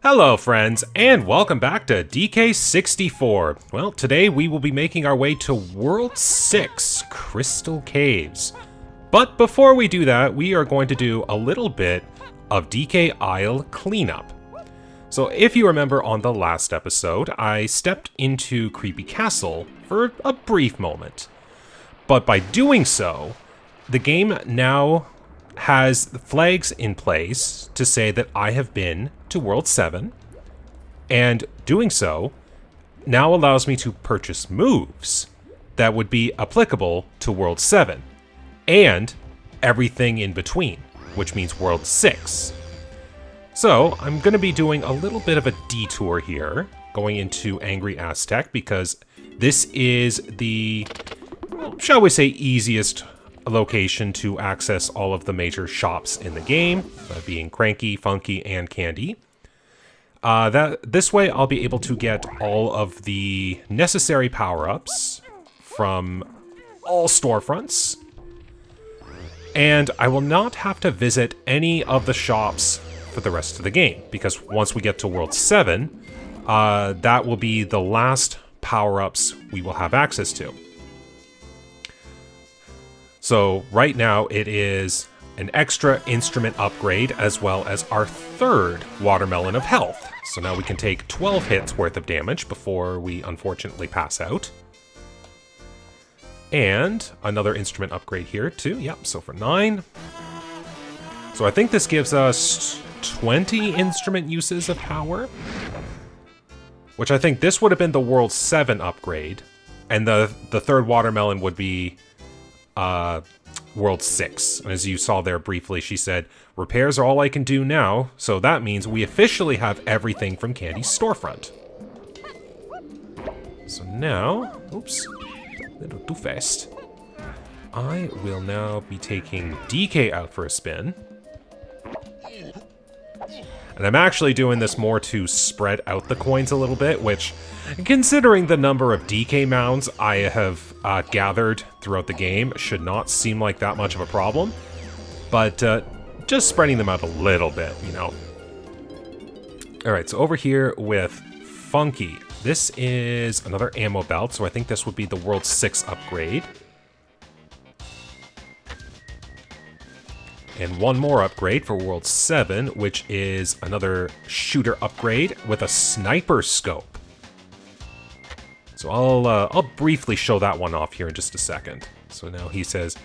Hello friends, and welcome back to DK64. Well, today we will be making our way to World 6, Crystal Caves. But before we do that, we are going to do a little bit of DK Isle cleanup. So if you remember on the last episode, I stepped into Creepy Castle for a brief moment. But by doing so, the game now has flags in place to say that I have been to World 7, and doing so now allows me to purchase moves that would be applicable to World 7, and everything in between, which means World 6. So I'm going to be doing a little bit of a detour here, going into Angry Aztec, because this is the, shall we say, easiest location to access all of the major shops in the game, being Cranky, Funky, and Candy. This way I'll be able to get all of the necessary power-ups from all storefronts, and I will not have to visit any of the shops for the rest of the game, because once we get to World 7, that will be the last power-ups we will have access to. So right now it is an extra instrument upgrade as well as our third watermelon of health. So now we can take 12 hits worth of damage before we unfortunately pass out. And another instrument upgrade here too. Yep, so for 9. So I think this gives us 20 instrument uses of power, which I think this would have been the World 7 upgrade, and the third watermelon would be World 6. And as you saw there briefly, she said, repairs are all I can do now, so that means we officially have everything from Candy's storefront. So now, oops, a little too fast. I will now be taking DK out for a spin. And I'm actually doing this more to spread out the coins a little bit, which, considering the number of DK mounds I have gathered throughout the game, should not seem like that much of a problem. But just spreading them out a little bit, you know. Alright, so over here with Funky. This is another ammo belt, so I think this would be the World 6 upgrade. And one more upgrade for World 7, which is another shooter upgrade with a sniper scope. So I'll briefly show that one off here in just a second. So now he says,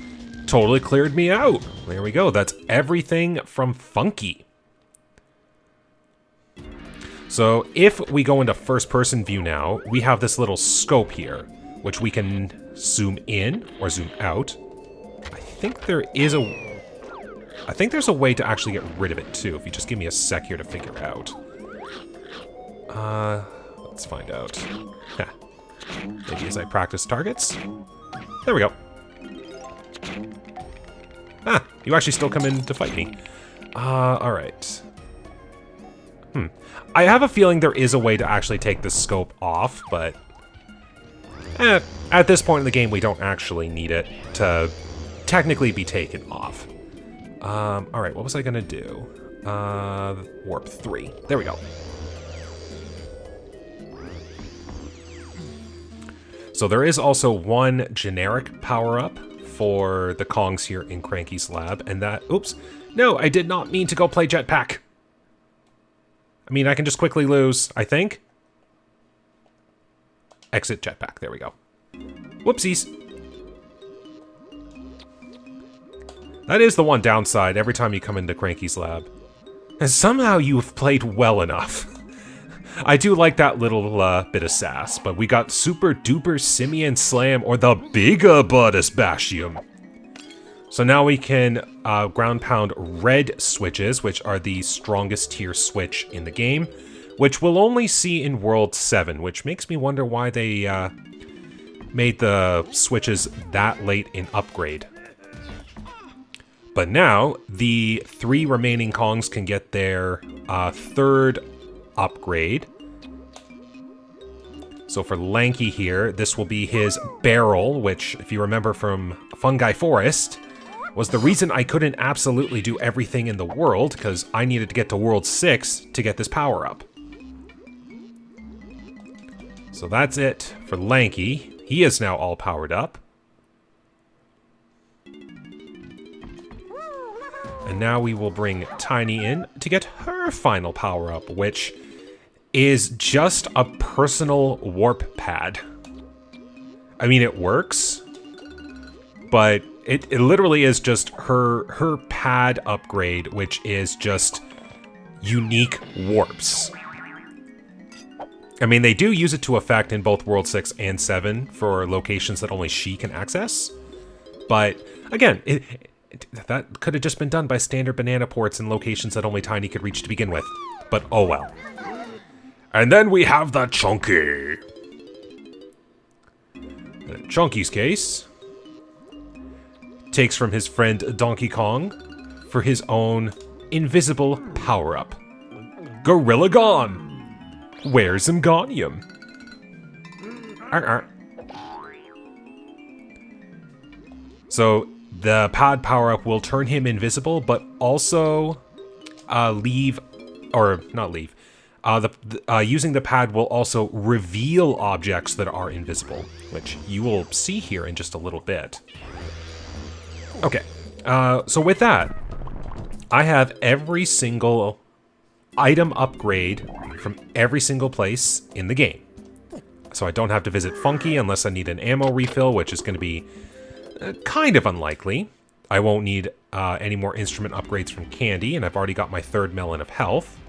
totally cleared me out. There we go. That's everything from Funky. So if we go into first-person view now, we have this little scope here, which we can zoom in or zoom out. I think there's a way to actually get rid of it too, if you just give me a sec here to figure it out. Let's find out. Heh. Maybe as I practice targets. There we go. Ah, you actually still come in to fight me. Alright. I have a feeling there is a way to actually take the scope off, but at this point in the game we don't actually need it to technically be taken off. Alright, what was I gonna do? Warp 3. There we go. So there is also one generic power-up for the Kongs here in Cranky's lab, and that... Oops! No, I did not mean to go play Jetpack! I mean, I can just quickly lose, I think. Exit Jetpack, there we go. Whoopsies! That is the one downside every time you come into Cranky's lab. And somehow you've played well enough. I do like that little bit of sass, but we got Super Duper Simian Slam or the Bigger Buddhist Bashium. So now we can ground pound red switches, which are the strongest tier switch in the game, which we'll only see in World 7, which makes me wonder why they made the switches that late in upgrade. But now, the 3 remaining Kongs can get their third upgrade. So for Lanky here, this will be his barrel, which, if you remember from Fungi Forest, was the reason I couldn't absolutely do everything in the world, because I needed to get to World 6 to get this power-up. So that's it for Lanky. He is now all powered up. And now we will bring Tiny in to get her final power-up, which is just a personal warp pad. I mean, it works, but it literally is just her pad upgrade, which is just unique warps. I mean, they do use it to effect in both World 6 and 7 for locations that only she can access. But, again, that could have just been done by standard banana ports in locations that only Tiny could reach to begin with. But oh well. And then we have the Chunky. Chunky's case takes from his friend Donkey Kong for his own invisible power-up. Gorilla Gone! Where's Zimgonium? So the pad power-up will turn him invisible, but also using the pad will also reveal objects that are invisible, which you will see here in just a little bit. Okay, so with that, I have every single item upgrade from every single place in the game. So I don't have to visit Funky unless I need an ammo refill, which is going to be kind of unlikely. I won't need any more instrument upgrades from Candy, and I've already got my 3rd melon of health.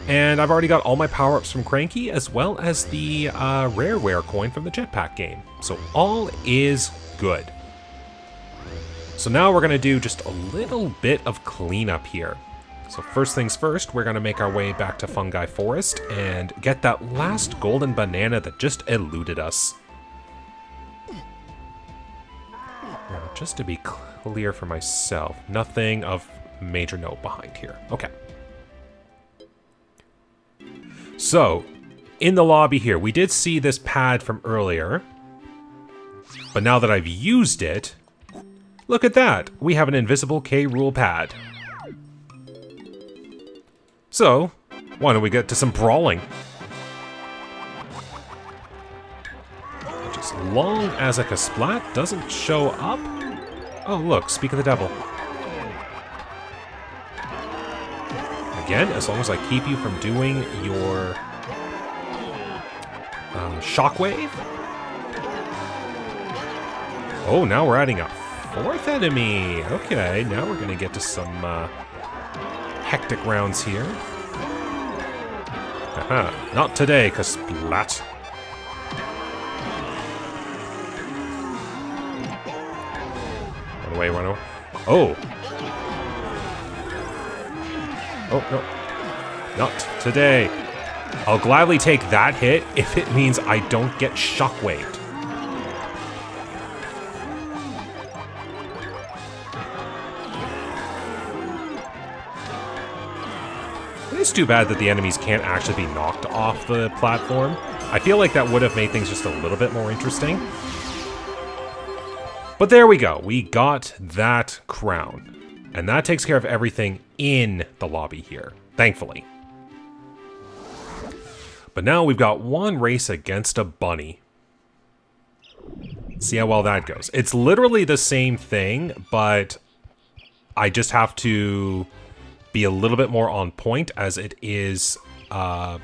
And I've already got all my power-ups from Cranky, as well as the Rareware coin from the Jetpack game. So all is good. So now we're going to do just a little bit of cleanup here. So first things first, we're going to make our way back to Fungi Forest and get that last golden banana that just eluded us. Now, just to be clear for myself, nothing of major note behind here. Okay. So, in the lobby here, we did see this pad from earlier, but now that I've used it, look at that! We have an invisible K-Rule pad. So, why don't we get to some brawling? As long as a Kasplat doesn't show up... Oh, look, speak of the devil. Again, as long as I keep you from doing your shockwave. Oh, now we're adding a 4th enemy. Okay, now we're going to get to some hectic rounds here. Aha, not today, Kasplat. Run away, run away. Oh! Oh, no. Not today. I'll gladly take that hit if it means I don't get shockwaved. It's too bad that the enemies can't actually be knocked off the platform. I feel like that would have made things just a little bit more interesting. But there we go. We got that crown. And that takes care of everything in the lobby here, thankfully. But now we've got one race against a bunny. See how well that goes. It's literally the same thing, but I just have to be a little bit more on point, as it is a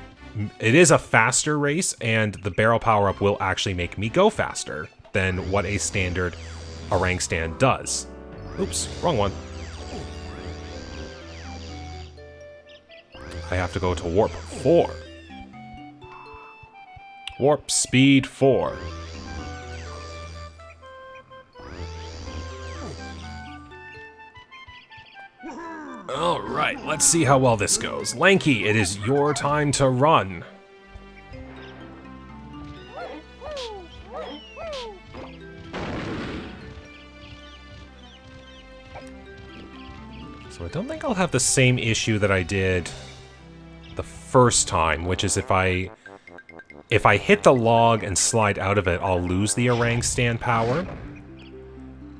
faster race, and the barrel power-up will actually make me go faster than what a standard orang stand does. Oops, wrong one. I have to go to warp 4. Warp speed 4. Alright, let's see how well this goes. Lanky, it is your time to run. So I don't think I'll have the same issue that I did the first time, which is if I hit the log and slide out of it, I'll lose the orang stand power.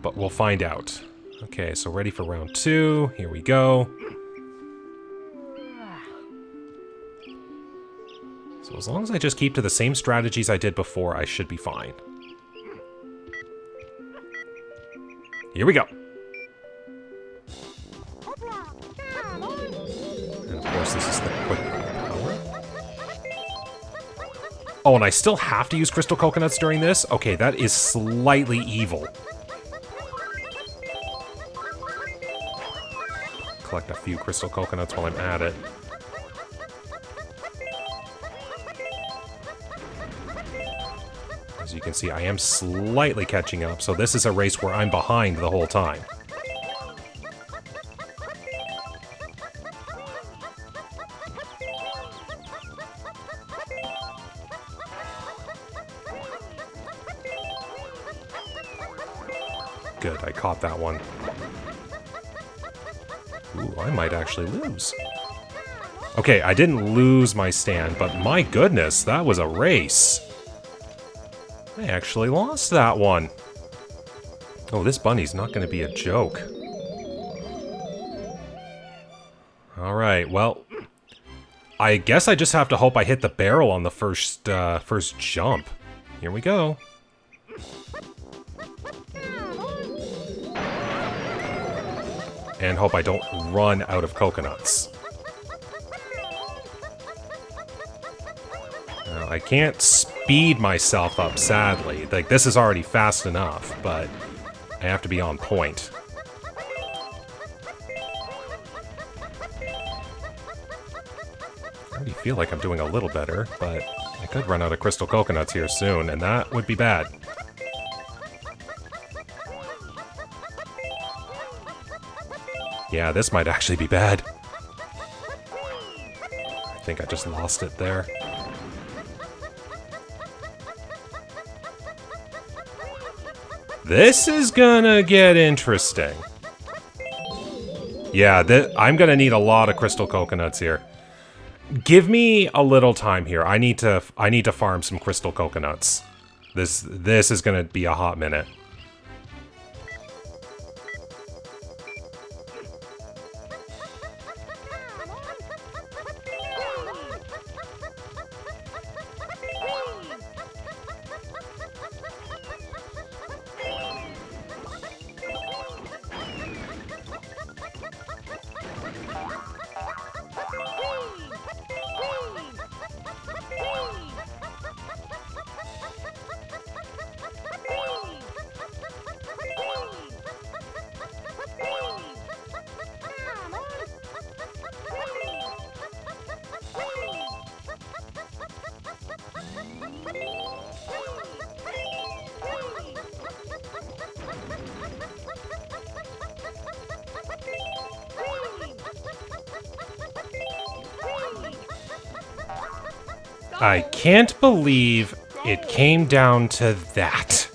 But we'll find out. Okay, so ready for round 2. Here we go. So as long as I just keep to the same strategies I did before, I should be fine. Here we go. And of course, this is the quick power. Oh, and I still have to use crystal coconuts during this? Okay, that is slightly evil. Collect a few crystal coconuts while I'm at it. As you can see, I am slightly catching up, so this is a race where I'm behind the whole time. Good, I caught that one. Ooh, I might actually lose. Okay, I didn't lose my stand, but my goodness, that was a race. I actually lost that one. Oh, this bunny's not going to be a joke. Alright, well, I guess I just have to hope I hit the barrel on the first jump. Here we go. And hope I don't run out of coconuts. Now, I can't speed myself up, sadly. Like, this is already fast enough, but I have to be on point. I already feel like I'm doing a little better, but I could run out of crystal coconuts here soon, and that would be bad. Yeah, this might actually be bad. I think I just lost it there. This is gonna get interesting. Yeah, I'm gonna need a lot of crystal coconuts here. Give me a little time here. I need to farm some crystal coconuts. This is gonna be a hot minute. I can't believe it came down to that.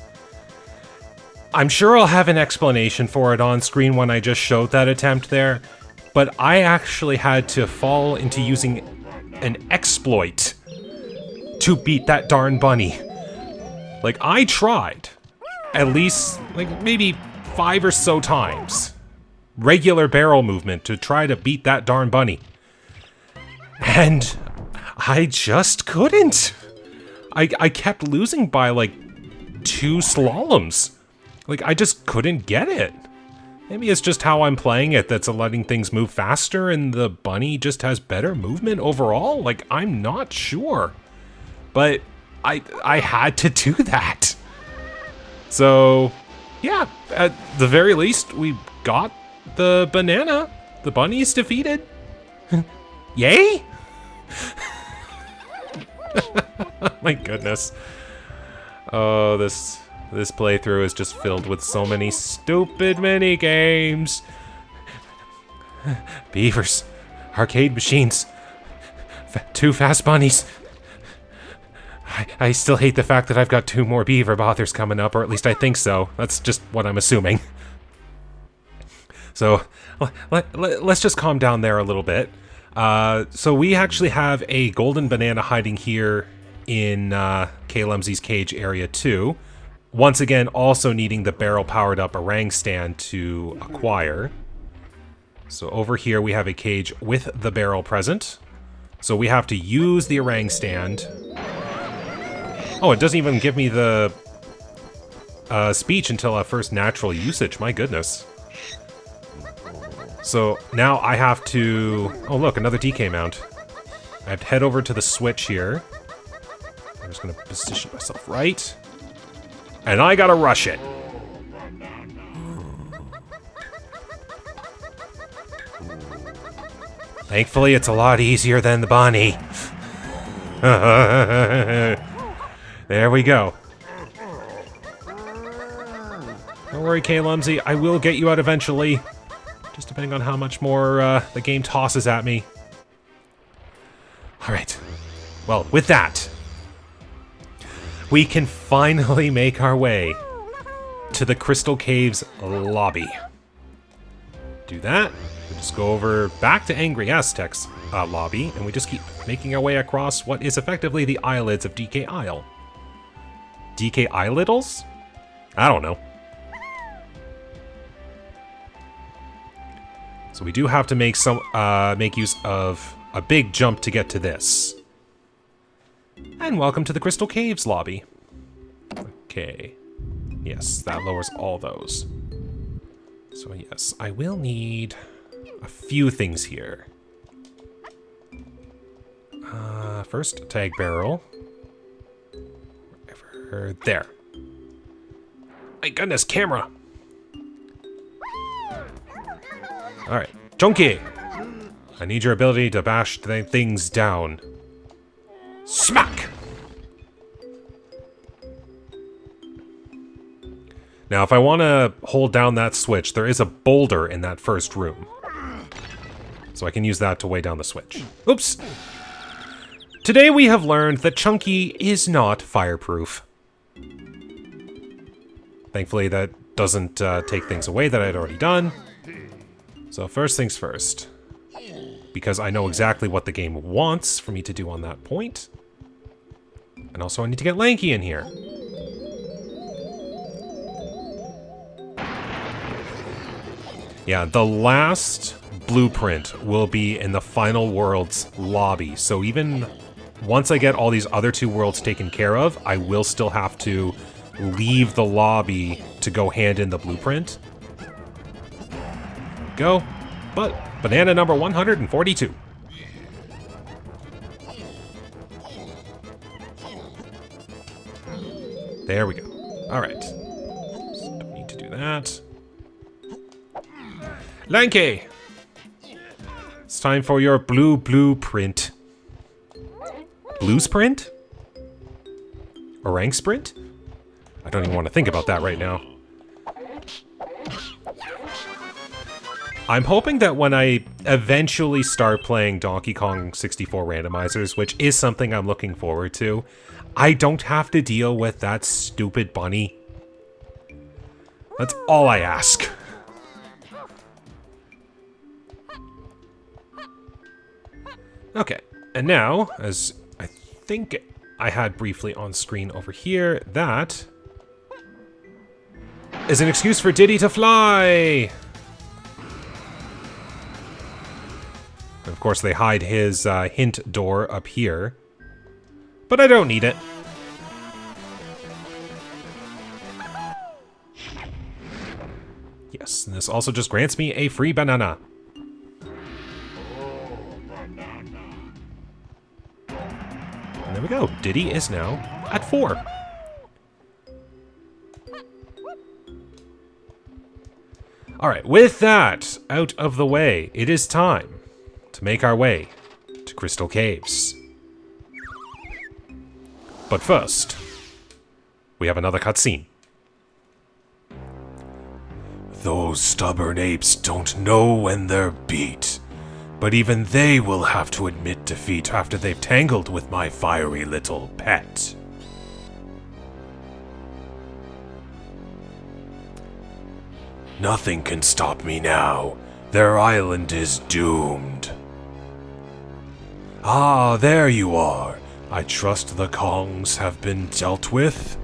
I'm sure I'll have an explanation for it on screen when I just showed that attempt there, but I actually had to fall into using an exploit to beat that darn bunny. Like, I tried at least, like, maybe 5 or so times. Regular barrel movement to try to beat that darn bunny. And I just couldn't. I kept losing by, like, 2 slaloms. Like, I just couldn't get it. Maybe it's just how I'm playing it that's letting things move faster and the bunny just has better movement overall. Like, I'm not sure. But I had to do that. So, yeah, at the very least, we got the banana. The bunny's defeated. Yay! My goodness. Oh, this playthrough is just filled with so many stupid mini games. Beavers, arcade machines, 2 fast bunnies. I still hate the fact that I've got 2 more beaver bothers coming up, or at least I think so. That's just what I'm assuming. So let's just calm down there a little bit. So we actually have a golden banana hiding here in KLMZ's cage area 2. Once again, also needing the barrel-powered up orang stand to acquire. So over here we have a cage with the barrel present. So we have to use the orang stand. Oh, it doesn't even give me the speech until a first natural usage. My goodness. So now I have to... Oh, look, another DK mount. I have to head over to the switch here. I'm just going to position myself right. And I gotta rush it. Thankfully, it's a lot easier than the bunny. There we go. Don't worry, K-Lumsy. I will get you out eventually. Just depending on how much more the game tosses at me. Alright. Well, with that, we can finally make our way to the Crystal Caves lobby. Do that. We just go over back to Angry Aztec's lobby, and we just keep making our way across what is effectively the eyelids of DK Isle. DK Eyeliddles? I don't know. So we do have to make use of a big jump to get to this. And welcome to the Crystal Caves lobby. Okay. Yes, that lowers all those. So yes, I will need a few things here. First, a tag barrel. Wherever. There. My goodness, camera! Alright. Chunky! I need your ability to bash things down. Smack! Now, if I want to hold down that switch, there is a boulder in that first room. So I can use that to weigh down the switch. Oops! Today we have learned that Chunky is not fireproof. Thankfully, that doesn't take things away that I'd already done. So first things first. Because I know exactly what the game wants for me to do on that point. And also I need to get Lanky in here. Yeah, the last blueprint will be in the final world's lobby. So even once I get all these other two worlds taken care of, I will still have to leave the lobby to go hand in the blueprint. Go. But banana number 142. There we go. Alright. Don't need to do that. Lanky! It's time for your blueprint. Blue sprint? Orang sprint? I don't even want to think about that right now. I'm hoping that when I eventually start playing Donkey Kong 64 randomizers, which is something I'm looking forward to, I don't have to deal with that stupid bunny. That's all I ask. Okay, and now, as I think I had briefly on screen over here, that is an excuse for Diddy to fly! And of course, they hide his hint door up here. But I don't need it. Yes, and this also just grants me a free banana. And there we go. Diddy is now at 4. Alright, with that out of the way, it is time to make our way to Crystal Caves. But first, we have another cutscene. Those stubborn apes don't know when they're beat, but even they will have to admit defeat after they've tangled with my fiery little pet. Nothing can stop me now. Their island is doomed. Ah, there you are. I trust the Kongs have been dealt with.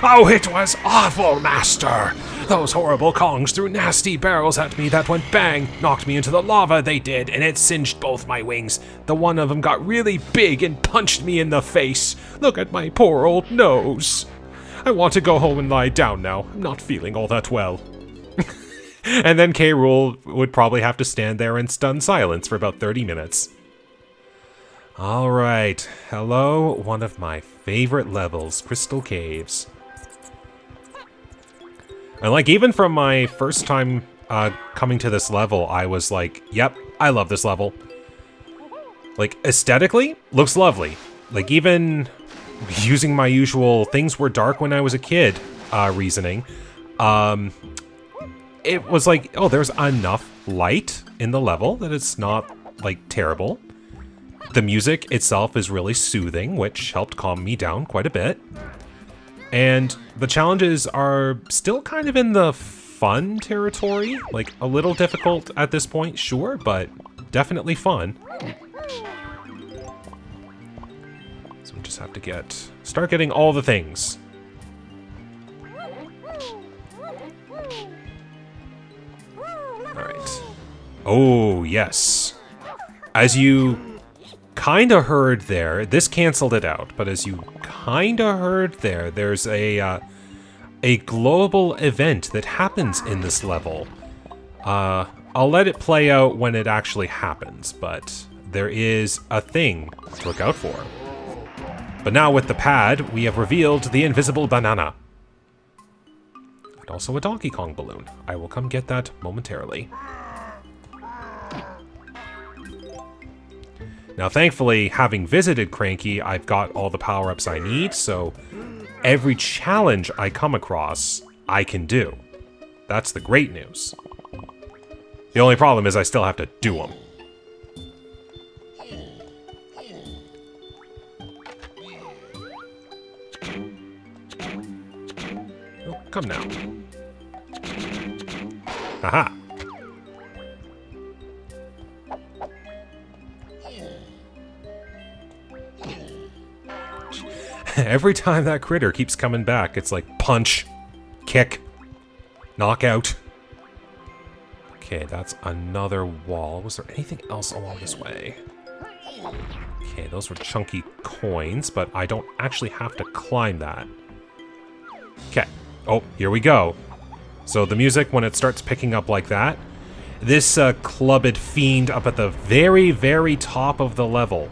Oh, it was awful, Master! Those horrible Kongs threw nasty barrels at me that went bang, knocked me into the lava, they did, and it singed both my wings. The one of them got really big and punched me in the face. Look at my poor old nose. I want to go home and lie down now. I'm not feeling all that well. And then K. Rool would probably have to stand there in stunned silence for about 30 minutes. Alright, hello, one of my favorite levels, Crystal Caves. And like, even from my first time coming to this level, I was like, yep, I love this level. Like, aesthetically, looks lovely. Like, even using my usual things were dark when I was a kid reasoning, it was like, oh, there's enough light in the level that it's not, like, terrible. The music itself is really soothing, which helped calm me down quite a bit. And the challenges are still kind of in the fun territory. Like, a little difficult at this point, sure, but definitely fun. So we just have to start getting all the things. Alright. Oh, yes. As you kinda heard there, this canceled it out, but as you kinda heard there, there's a global event that happens in this level. I'll let it play out when it actually happens, but there is a thing to look out for. But now with the pad, we have revealed the invisible banana. And also a Donkey Kong balloon. I will come get that momentarily. Now, thankfully, having visited Cranky, I've got all the power-ups I need, so every challenge I come across, I can do. That's the great news. The only problem is I still have to do them. Oh, come now. Haha. Every time that critter keeps coming back, it's like punch, kick, knockout. Okay, that's another wall. Was there anything else along this way? Okay, those were chunky coins, but I don't actually have to climb that. Okay. Oh, here we go. So the music, when it starts picking up like that, this clubbed fiend up at the very, very top of the level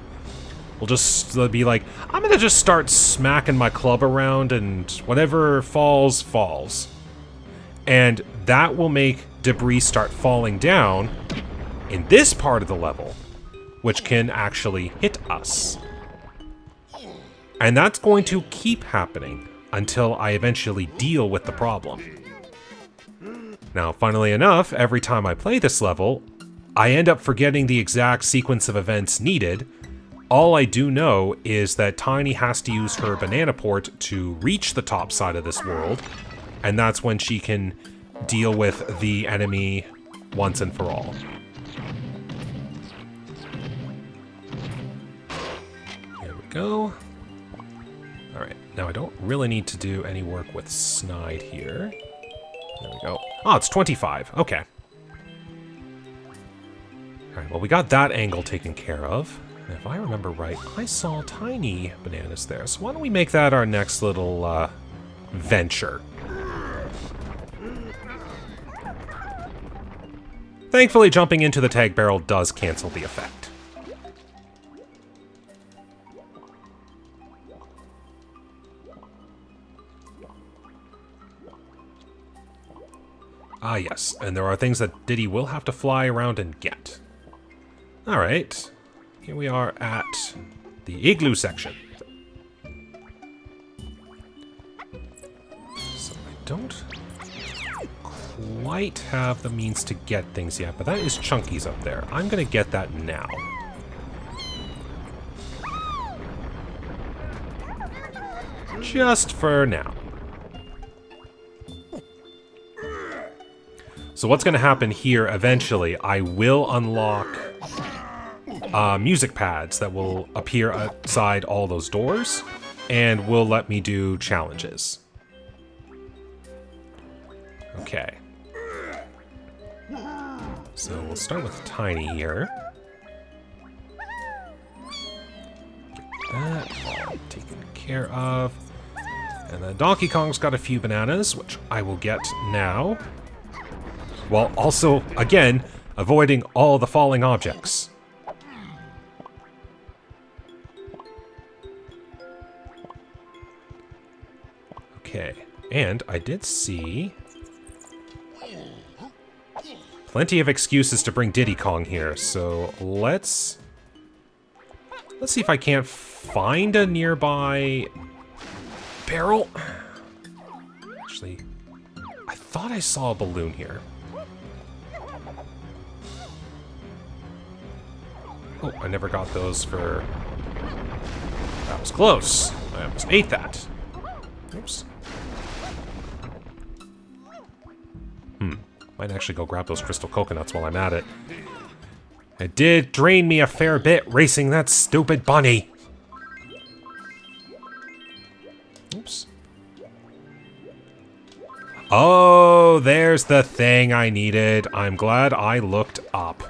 will just be like, I'm gonna just start smacking my club around and whatever falls, falls. And that will make debris start falling down in this part of the level, which can actually hit us. And that's going to keep happening until I eventually deal with the problem. Now, funnily enough, every time I play this level, I end up forgetting the exact sequence of events needed. All I do know is that Tiny has to use her banana port to reach the top side of this world, and that's when she can deal with the enemy once and for all. Here we go. Alright, now I don't really need to do any work with Snide here. There we go. Oh, it's 25. Okay. Alright, well, we got that angle taken care of. And if I remember right, I saw tiny bananas there. So why don't we make that our next little venture? Thankfully, jumping into the tag barrel does cancel the effect. Ah, yes, and there are things that Diddy will have to fly around and get. Alright, here we are at the igloo section. So I don't quite have the means to get things yet, but that is Chunky's up there. I'm gonna get that now. Just for now. So what's going to happen here eventually, I will unlock music pads that will appear outside all those doors and will let me do challenges. Okay. So we'll start with Tiny here. Get that all taken care of. And then Donkey Kong's got a few bananas, which I will get now. While also, again, avoiding all the falling objects. Okay, and I did see plenty of excuses to bring Diddy Kong here, so let's see if I can't find a nearby barrel. Actually, I thought I saw a balloon here. Oh, I never got those for... That was close. I almost ate that. Oops. Might actually go grab those crystal coconuts while I'm at it. It did drain me a fair bit racing that stupid bunny. Oops. Oh, there's the thing I needed. I'm glad I looked up.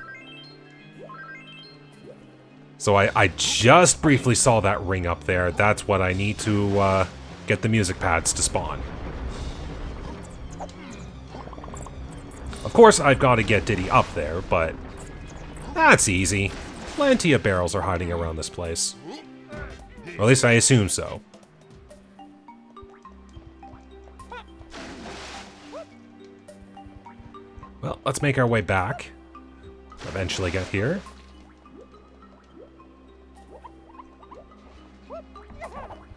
So I just briefly saw that ring up there. That's what I need to get the music pads to spawn. Of course, I've got to get Diddy up there, but that's easy. Plenty of barrels are hiding around this place. Or at least I assume so. Well, let's make our way back. Eventually get here.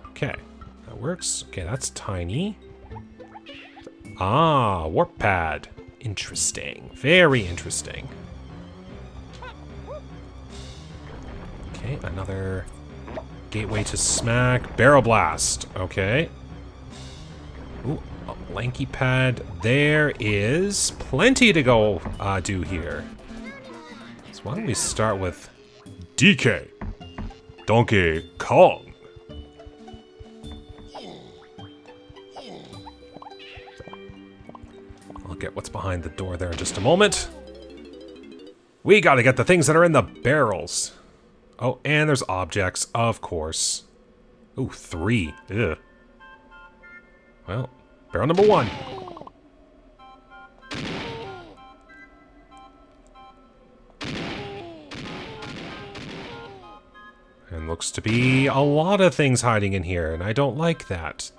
Okay, that works. Okay, that's Tiny. Ah, warp pad. Interesting. Very interesting. Okay, another gateway to smack. Barrel blast. Okay. Ooh, a lanky pad. There is plenty to go do here. So why don't we start with DK. Donkey Kong. Get what's behind the door there in just a moment. We gotta get the things that are in the barrels. Oh, and there's objects, of course. Ooh, 3. Ugh. Well, barrel number 1. And looks to be a lot of things hiding in here, and I don't like that.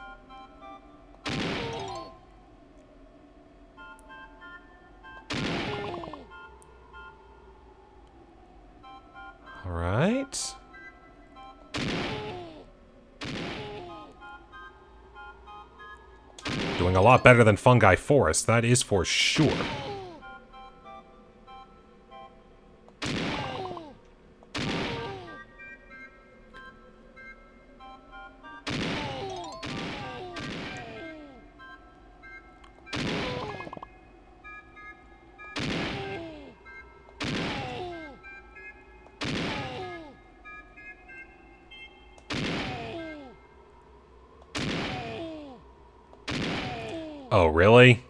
Alright. Doing a lot better than Fungi Forest, that is for sure. Oh, really?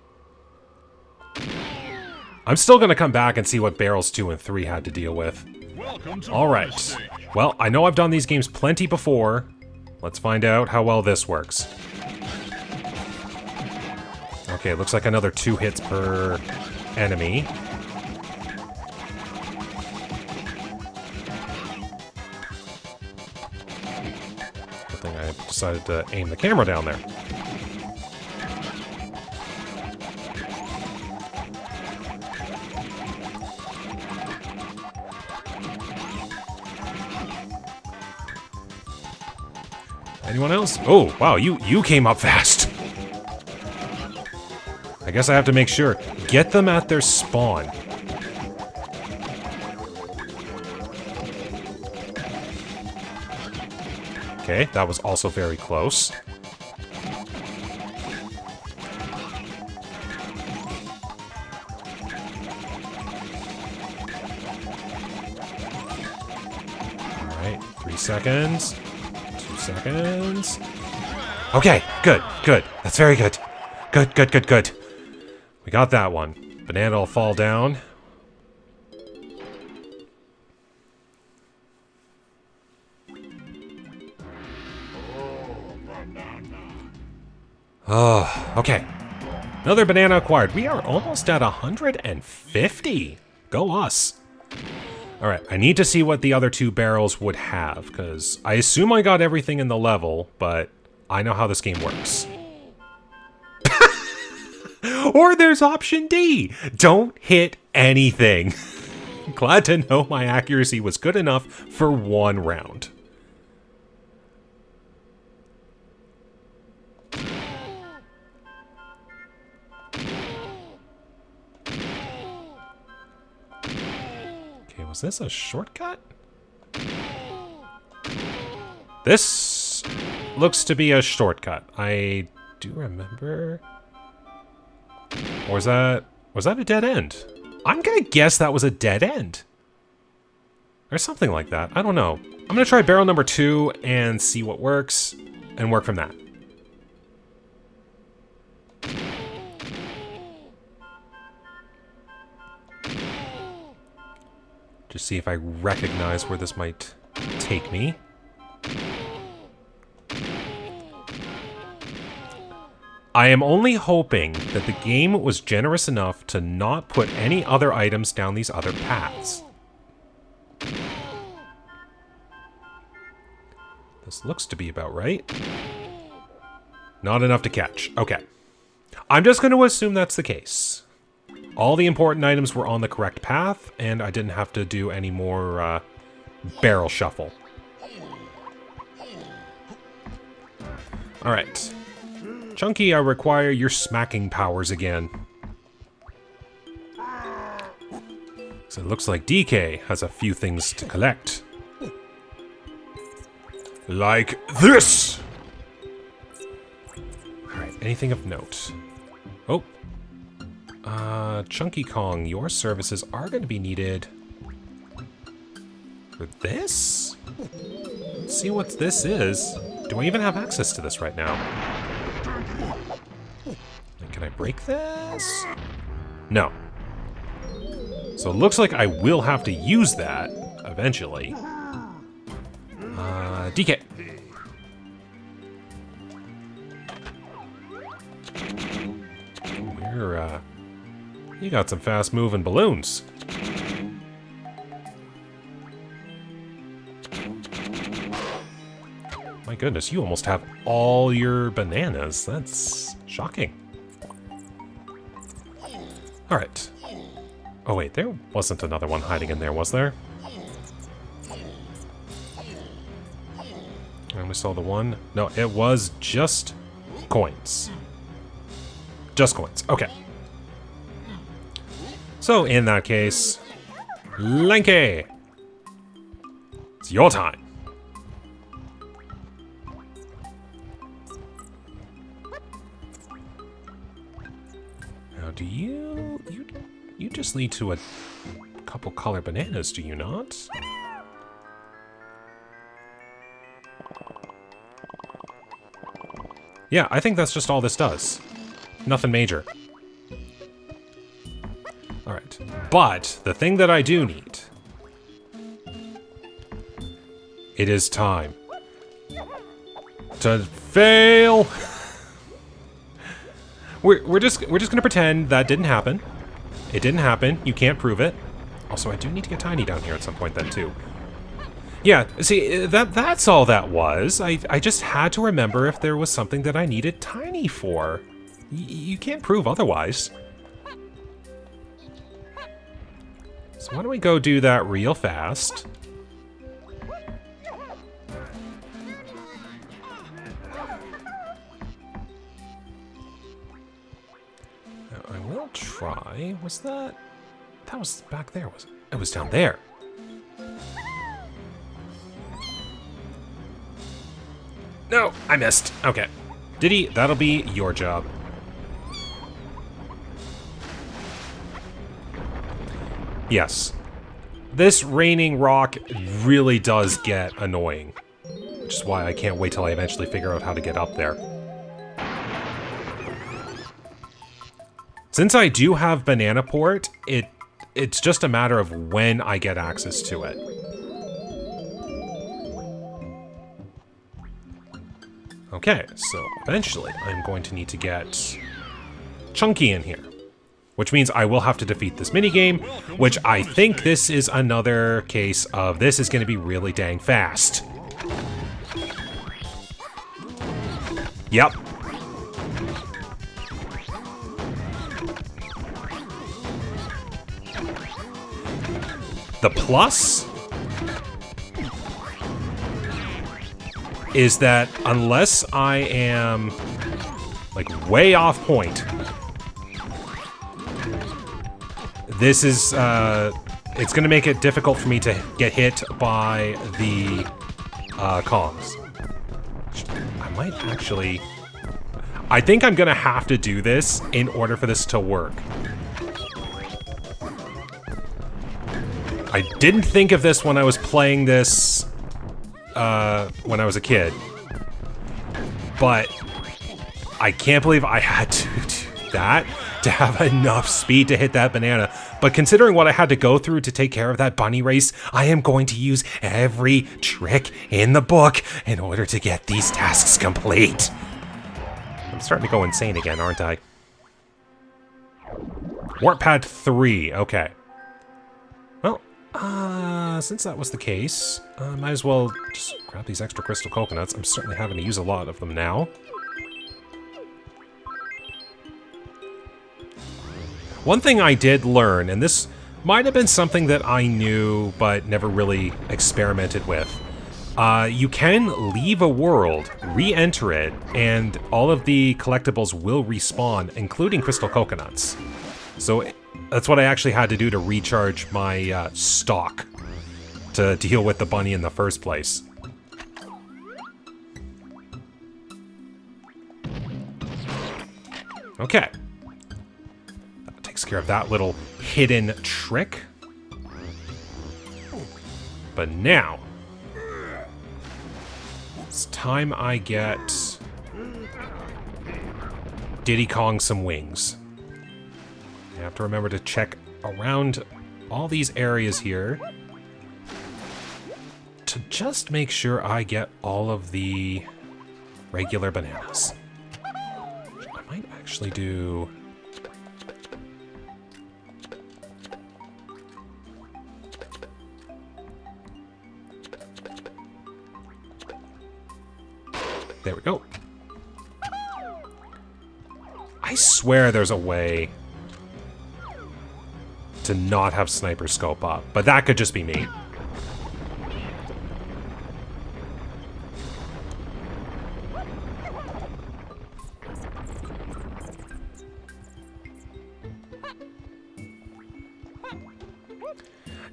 I'm still gonna come back and see what barrels 2 and 3 had to deal with. Alright. Well, I know I've done these games plenty before. Let's find out how well this works. Okay, looks like another 2 hits per enemy. Good thing I decided to aim the camera down there. Anyone else? Oh, wow, you came up fast. I guess I have to make sure. Get them at their spawn. Okay, that was also very close. Alright, 3 seconds. 2 seconds. Okay, good, good. That's very good. Good, good, good, good. We got that one. Banana will fall down. Oh, okay. Another banana acquired. We are almost at 150. Go us. Alright, I need to see what the other two barrels would have, because I assume I got everything in the level, but I know how this game works. Or there's option D. Don't hit anything. Glad to know my accuracy was good enough for one round. Okay, was this a shortcut? This looks to be a shortcut. I do remember... Or was that a dead end? I'm gonna guess that was a dead end. Or something like that. I don't know. I'm gonna try barrel number 2 and see what works, and work from that. Just see if I recognize where this might take me. I am only hoping that the game was generous enough to not put any other items down these other paths. This looks to be about right. Not enough to catch. Okay. I'm just going to assume that's the case. All the important items were on the correct path, and I didn't have to do any more barrel shuffle. Alright. Chunky, I require your smacking powers again. So it looks like DK has a few things to collect. Like this! Alright, anything of note? Oh. Chunky Kong, your services are going to be needed for this? Let's see what this is. Do I even have access to this right now? Can I break this? No. So it looks like I will have to use that eventually. DK. You got some fast-moving balloons. My goodness, you almost have all your bananas. That's shocking. Alright. Oh wait, there wasn't another one hiding in there, was there? I only saw the one. No, it was just coins. Just coins. Okay. So, in that case, Lanky! It's your time. Now, do you just lead to a couple colored bananas, do you not? Yeah, I think that's just all this does. Nothing major. Alright. But, the thing that I do need... It is time to fail! We're just gonna pretend that didn't happen. It didn't happen. You can't prove it. Also, I do need to get Tiny down here at some point then, too. Yeah, see, that's all that was. I just had to remember if there was something that I needed Tiny for. You can't prove otherwise. So why don't we go do that real fast? Now, I will try. Was that... That was back there, was it? It was down there. No, I missed. Okay. Diddy, that'll be your job. Yes. This raining rock really does get annoying. Which is why I can't wait till I eventually figure out how to get up there. Since I do have banana port, it's just a matter of when I get access to it. Okay, so eventually I'm going to need to get Chunky in here, which means I will have to defeat this minigame, which I think this is another case of this is going to be really dang fast. Yep. The plus is that unless I am like way off point, this is it's gonna make it difficult for me to get hit by the Kongs. I might actually, I think I'm gonna have to do this in order for this to work. I didn't think of this when I was playing this when I was a kid, but I can't believe I had to do that to have enough speed to hit that banana. But considering what I had to go through to take care of that bunny race, I am going to use every trick in the book in order to get these tasks complete. I'm starting to go insane again, aren't I? Warp Pad 3, okay. Well, since that was the case, might as well just grab these extra crystal coconuts. I'm certainly having to use a lot of them now. One thing I did learn, and this might have been something that I knew but never really experimented with, you can leave a world, re-enter it, and all of the collectibles will respawn, including crystal coconuts. So that's what I actually had to do to recharge my stock to deal with the bunny in the first place. Okay. That takes care of that little hidden trick. But now, it's time I get Diddy Kong some wings. I have to remember to check around all these areas here to just make sure I get all of the regular bananas. I might actually do... There we go. I swear there's a way to not have sniper scope up, but that could just be me.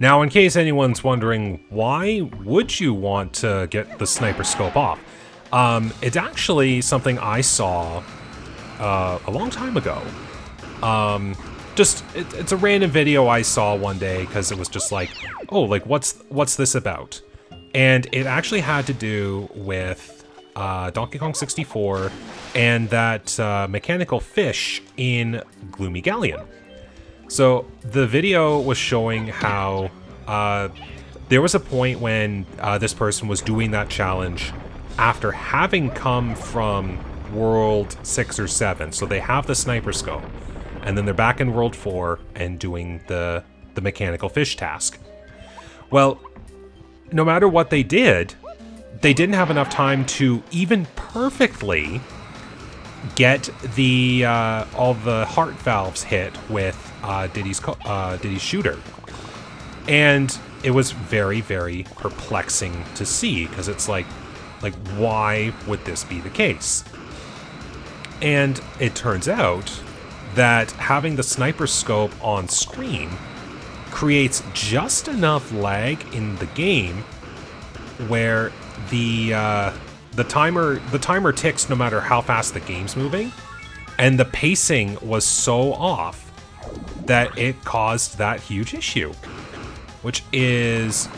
Now, in case anyone's wondering, why would you want to get the sniper scope off? It's actually something I saw a long time ago. It's a random video I saw one day because it was just like, oh, like what's this about? And it actually had to do with Donkey Kong 64 and that mechanical fish in Gloomy Galleon. So the video was showing how there was a point when this person was doing that challenge after having come from World 6 or 7. So they have the sniper scope, and then they're back in World 4 and doing the mechanical fish task. Well, no matter what they did, they didn't have enough time to even perfectly get the all the heart valves hit with Diddy's shooter. And it was very, very perplexing to see, because it's like why would this be the case? And it turns out that having the sniper scope on screen creates just enough lag in the game where the timer ticks no matter how fast the game's moving, and the pacing was so off that it caused that huge issue, which is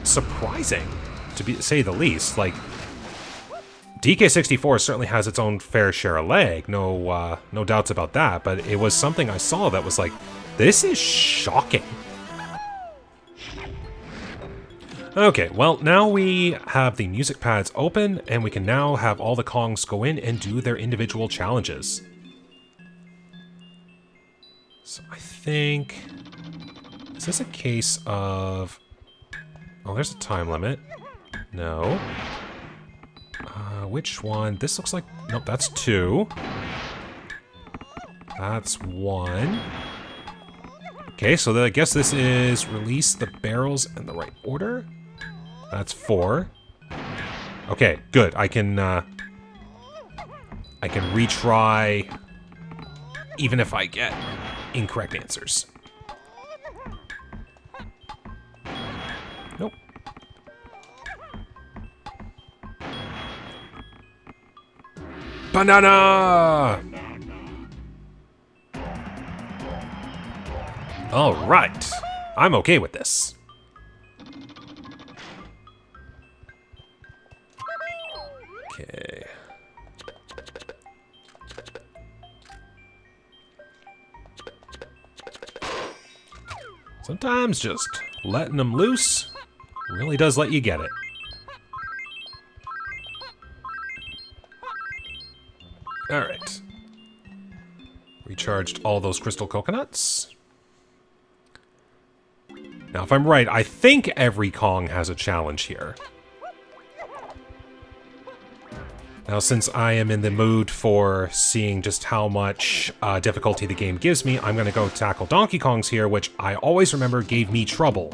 surprising to say the least. Like, DK64 certainly has its own fair share of lag, no doubts about that, but it was something I saw that was like, this is shocking. Okay, well, now we have the music pads open, and we can now have all the Kongs go in and do their individual challenges. So I think... Is this a case of... Oh, there's a time limit. No. Which one? This looks like... Nope, that's 2. That's 1. Okay, so I guess this is release the barrels in the right order. That's 4. Okay, good. I can retry even if I get incorrect answers. Nope. Banana! All right. I'm okay with this. Okay. Sometimes just letting them loose really does let you get it. All right. Recharged all those crystal coconuts. Now, if I'm right, I think every Kong has a challenge here. Now, since I am in the mood for seeing just how much difficulty the game gives me, I'm going to go tackle Donkey Kong's here, which I always remember gave me trouble.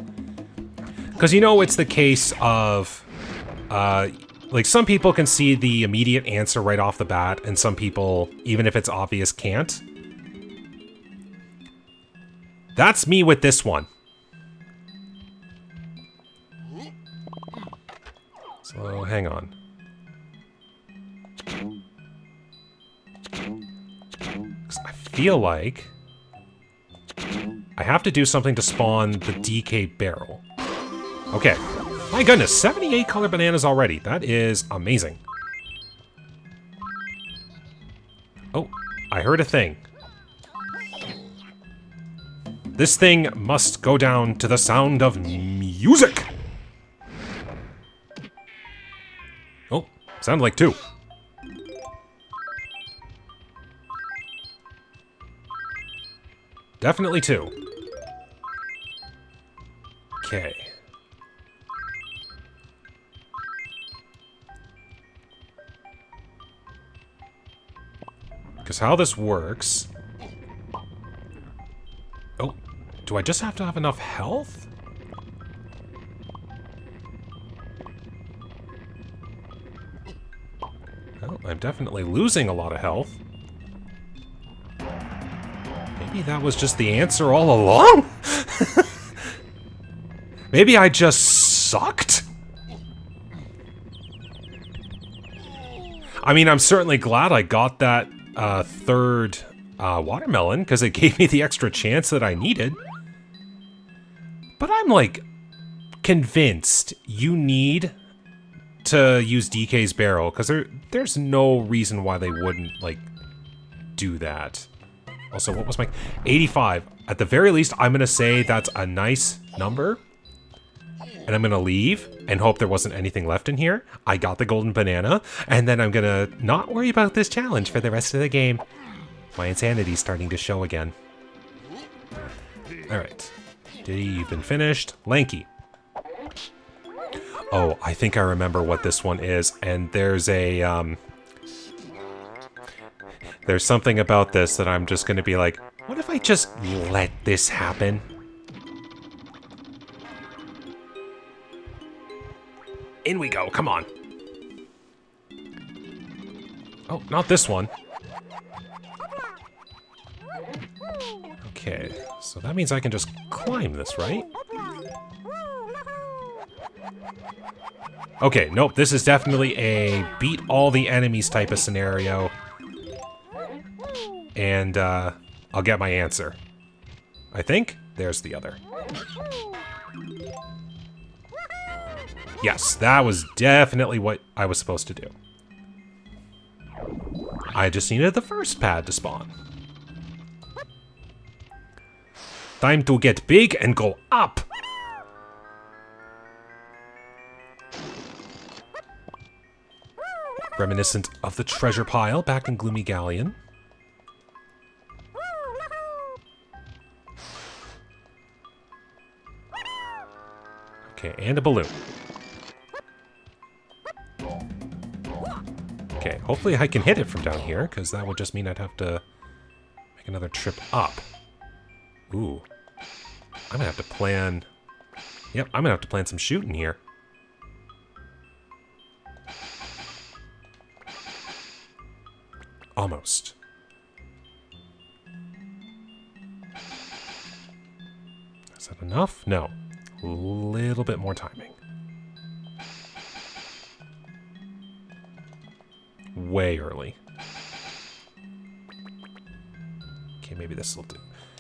Because, you know, it's the case of... like, some people can see the immediate answer right off the bat, and some people, even if it's obvious, can't. That's me with this one. So, hang on. I feel like I have to do something to spawn the DK barrel. Okay. My goodness, 78 color bananas already. That is amazing. Oh, I heard a thing. This thing must go down to the sound of music. Oh, sounded like 2. Definitely 2. Okay. Because how this works... Oh, do I just have to have enough health? Well, I'm definitely losing a lot of health. Maybe that was just the answer all along? Maybe I just sucked? I mean, I'm certainly glad I got that third watermelon, because it gave me the extra chance that I needed. But I'm, like, convinced you need to use DK's barrel, because there's no reason why they wouldn't, like, do that. Also, what was my... 85. At the very least, I'm going to say that's a nice number. And I'm going to leave and hope there wasn't anything left in here. I got the golden banana. And then I'm going to not worry about this challenge for the rest of the game. My insanity's starting to show again. Alright. Diddy, you've been finished. Lanky. Oh, I think I remember what this one is. And there's a... There's something about this that I'm just going to be like, what if I just let this happen? In we go, come on. Oh, not this one. Okay, so that means I can just climb this, right? Okay, nope, this is definitely a beat all the enemies type of scenario. And, I'll get my answer. I think. There's the other. Yes, that was definitely what I was supposed to do. I just needed the first pad to spawn. Time to get big and go up. Reminiscent of the treasure pile back in Gloomy Galleon. Okay, and a balloon. Okay, hopefully I can hit it from down here, because that would just mean I'd have to make another trip up. Ooh. I'm gonna have to plan... Yep, I'm gonna have to plan some shooting here. Almost. Is that enough? No. A little bit more timing. Way early. Okay, maybe this will do.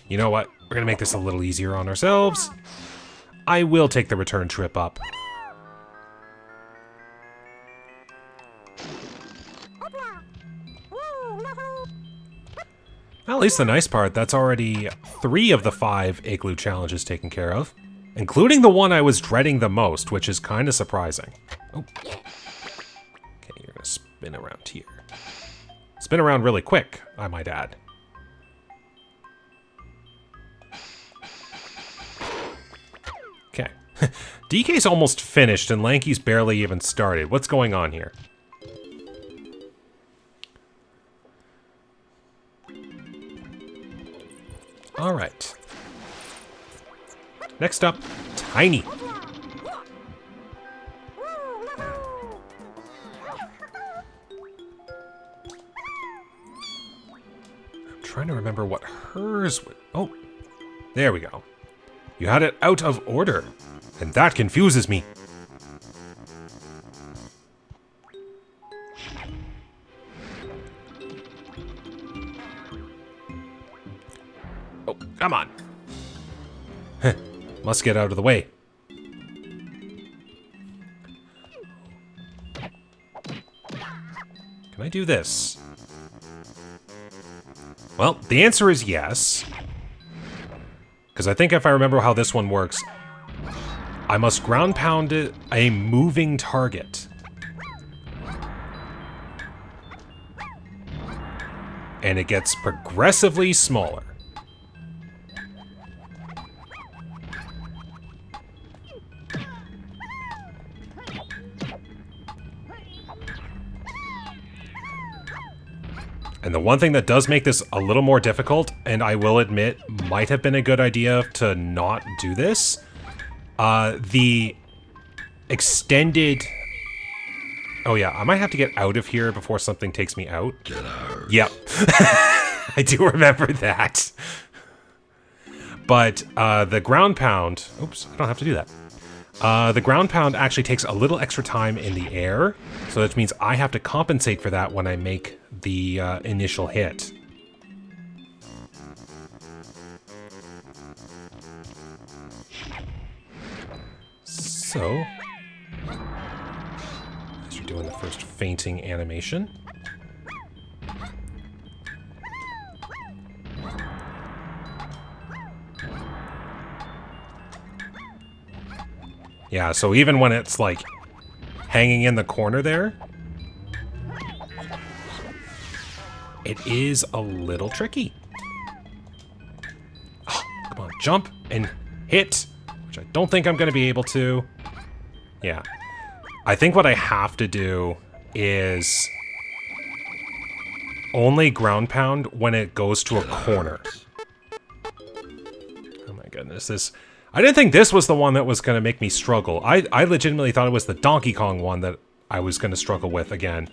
You know what? We're gonna make this a little easier on ourselves. I will take the return trip up. Well, at least the nice part, that's already 3 of the 5 igloo challenges taken care of. Including the one I was dreading the most, which is kind of surprising. Oh. Okay, you're gonna spin around here. Spin around really quick, I might add. Okay. DK's almost finished and Lanky's barely even started. What's going on here? Alright. Next up, Tiny. I'm trying to remember what hers would... Oh, there we go. You had it out of order, and that confuses me. Oh, come on. Must get out of the way. Can I do this? Well, the answer is yes. Because I think if I remember how this one works, I must ground pound it a moving target. And it gets progressively smaller. And the one thing that does make this a little more difficult, and I will admit might have been a good idea to not do this, the extended... Oh yeah, I might have to get out of here before something takes me out. Get out. Yep. I do remember that. But the ground pound... Oops, I don't have to do that. The ground pound actually takes a little extra time in the air, so that means I have to compensate for that when I make the initial hit. So, as you're doing the first fainting animation. Yeah, so even when it's like hanging in the corner there, it is a little tricky. Oh, come on, jump and hit, which I don't think I'm going to be able to. Yeah. I think what I have to do is only ground pound when it goes to a corner. Oh my goodness, this... I didn't think this was the one that was going to make me struggle. I legitimately thought it was the Donkey Kong one that I was going to struggle with again.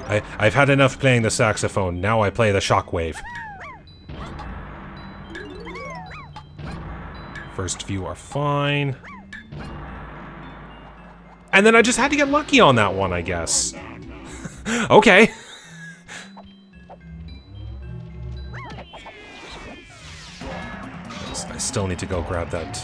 I've had enough playing the saxophone. Now I play the shockwave. First few are fine. And then I just had to get lucky on that one, I guess. Okay. I still need to go grab that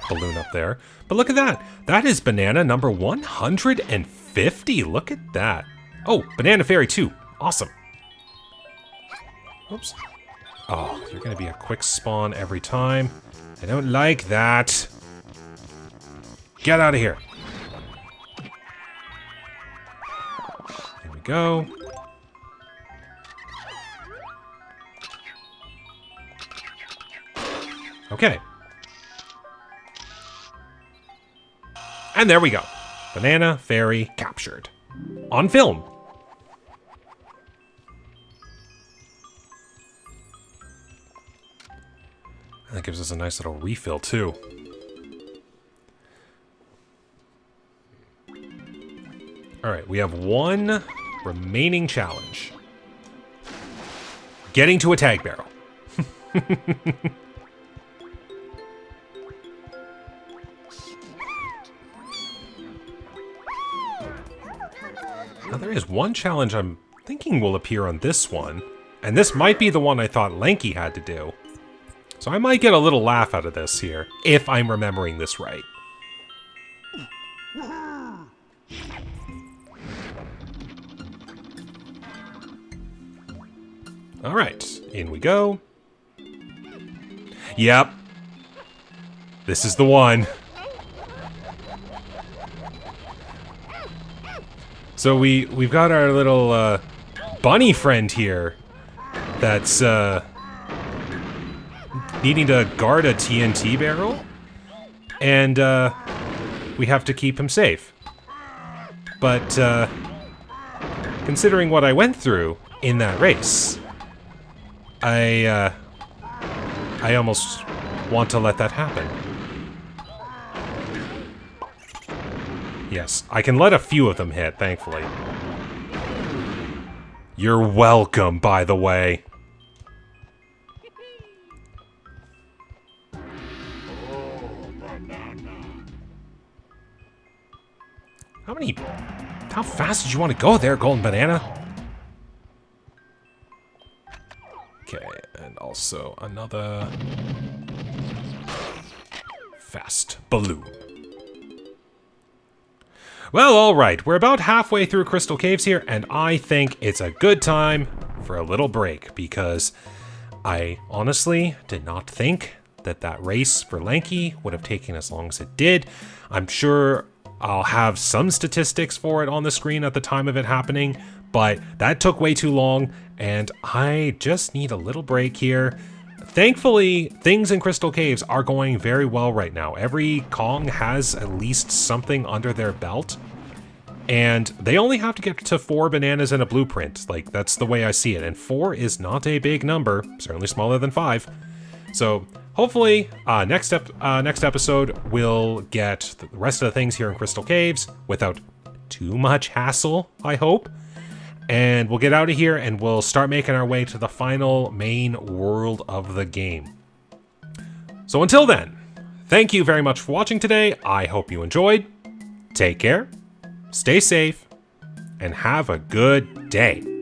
balloon up there. But look at that. That is banana number 150. Look at that. Oh, banana fairy too. Awesome. Oops. Oh, you're going to be a quick spawn every time. I don't like that. Get out of here. Here we go. Okay. And there we go. Banana fairy captured. On film. And that gives us a nice little refill too. Alright, we have one remaining challenge. Getting to a tag barrel. Now there is one challenge I'm thinking will appear on this one, and this might be the one I thought Lanky had to do. So I might get a little laugh out of this here, if I'm remembering this right. Alright, in we go. Yep. This is the one. So we've got our little bunny friend here that's needing to guard a TNT barrel, and we have to keep him safe. But considering what I went through in that race, I almost want to let that happen. Yes, I can let a few of them hit, thankfully. You're welcome, by the way. How fast did you want to go there, Golden Banana? Okay, and also another fast balloon. Well, alright, we're about halfway through Crystal Caves here, and I think it's a good time for a little break, because I honestly did not think that that race for Lanky would have taken as long as it did. I'm sure I'll have some statistics for it on the screen at the time of it happening, but that took way too long, and I just need a little break here. Thankfully, things in Crystal Caves are going very well right now. Every Kong has at least something under their belt, and they only have to get to 4 bananas and a blueprint. Like, that's the way I see it, and 4 is not a big number, certainly smaller than 5. So hopefully, next episode we'll get the rest of the things here in Crystal Caves without too much hassle, I hope. And we'll get out of here and we'll start making our way to the final main world of the game. So until then, thank you very much for watching today. I hope you enjoyed. Take care, stay safe, and have a good day.